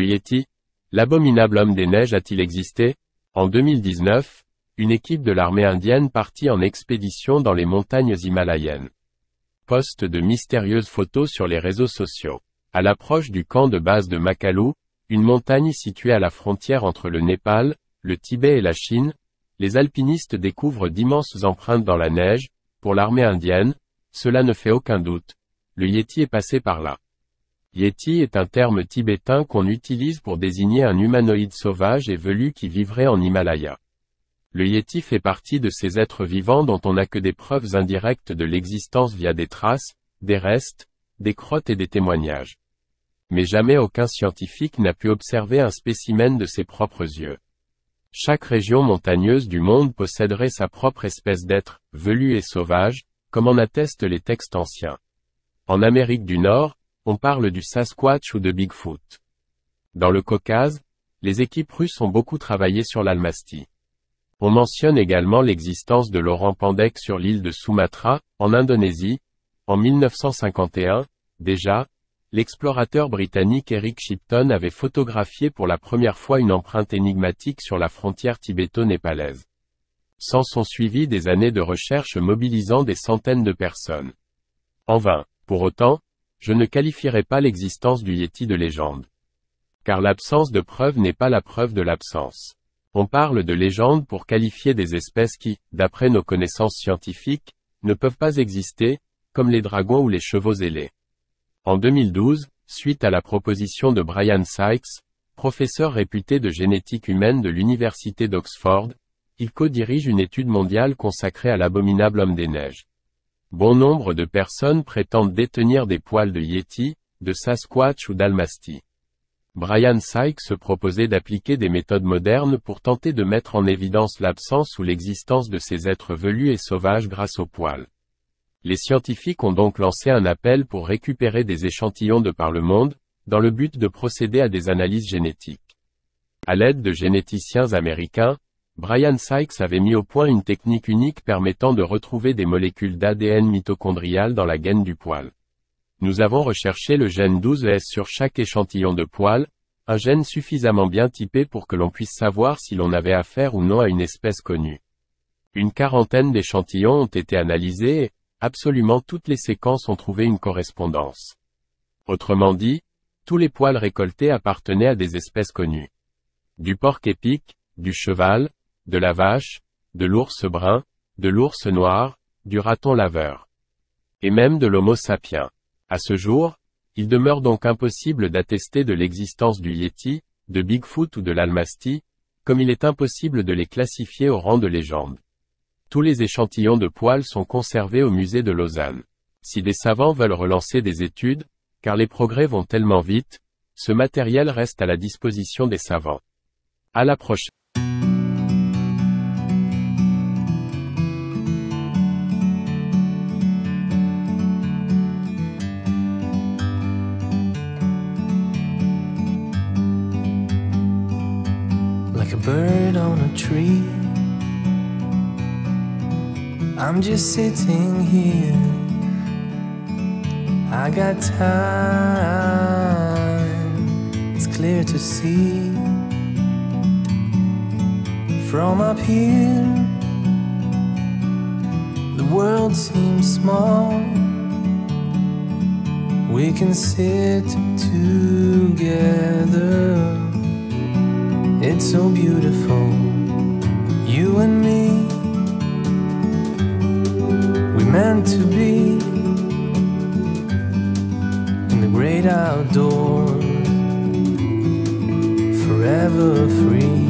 Le Yéti, l'abominable homme des neiges a-t-il existé? En 2019, une équipe de l'armée indienne partit en expédition dans les montagnes himalayennes. Poste de mystérieuses photos sur les réseaux sociaux. À l'approche du camp de base de Makalu, une montagne située à la frontière entre le Népal, le Tibet et la Chine, les alpinistes découvrent d'immenses empreintes dans la neige. Pour l'armée indienne, cela ne fait aucun doute. Le Yéti est passé par là. Yéti est un terme tibétain qu'on utilise pour désigner un humanoïde sauvage et velu qui vivrait en Himalaya. Le Yéti fait partie de ces êtres vivants dont on n'a que des preuves indirectes de l'existence via des traces, des restes, des crottes et des témoignages. Mais jamais aucun scientifique n'a pu observer un spécimen de ses propres yeux. Chaque région montagneuse du monde posséderait sa propre espèce d'être, velu et sauvage, comme en attestent les textes anciens. En Amérique du Nord, on parle du Sasquatch ou de Bigfoot. Dans le Caucase, les équipes russes ont beaucoup travaillé sur l'Almasty. On mentionne également l'existence de l'orang pendek sur l'île de Sumatra, en Indonésie. En 1951, déjà, l'explorateur britannique Eric Shipton avait photographié pour la première fois une empreinte énigmatique sur la frontière tibéto-népalaise. S'en sont suivies des années de recherche mobilisant des centaines de personnes. En vain. Pour autant, je ne qualifierai pas l'existence du Yéti de légende. Car l'absence de preuve n'est pas la preuve de l'absence. On parle de légende pour qualifier des espèces qui, d'après nos connaissances scientifiques, ne peuvent pas exister, comme les dragons ou les chevaux ailés. En 2012, suite à la proposition de Brian Sykes, professeur réputé de génétique humaine de l'université d'Oxford, il co-dirige une étude mondiale consacrée à l'abominable homme des neiges. Bon nombre de personnes prétendent détenir des poils de Yéti, de Sasquatch ou d'Almasty. Brian Sykes se proposait d'appliquer des méthodes modernes pour tenter de mettre en évidence l'absence ou l'existence de ces êtres velus et sauvages grâce aux poils. Les scientifiques ont donc lancé un appel pour récupérer des échantillons de par le monde, dans le but de procéder à des analyses génétiques. À l'aide de généticiens américains, Brian Sykes avait mis au point une technique unique permettant de retrouver des molécules d'ADN mitochondrial dans la gaine du poil. Nous avons recherché le gène 12S sur chaque échantillon de poil, un gène suffisamment bien typé pour que l'on puisse savoir si l'on avait affaire ou non à une espèce connue. Une quarantaine d'échantillons ont été analysés et, absolument toutes les séquences ont trouvé une correspondance. Autrement dit, tous les poils récoltés appartenaient à des espèces connues. Du porc épic, du cheval, de la vache, de l'ours brun, de l'ours noir, du raton laveur. Et même de l'Homo sapiens. À ce jour, il demeure donc impossible d'attester de l'existence du Yéti, de Bigfoot ou de l'Almasty, comme il est impossible de les classifier au rang de légende. Tous les échantillons de poils sont conservés au musée de Lausanne. Si des savants veulent relancer des études, car les progrès vont tellement vite, ce matériel reste à la disposition des savants. À la prochaine. Like a bird on a tree, I'm just sitting here. I got time, it's clear to see. From up here, the world seems small. We can sit together. It's so beautiful, you and me. We meant to be in the great outdoors, forever free.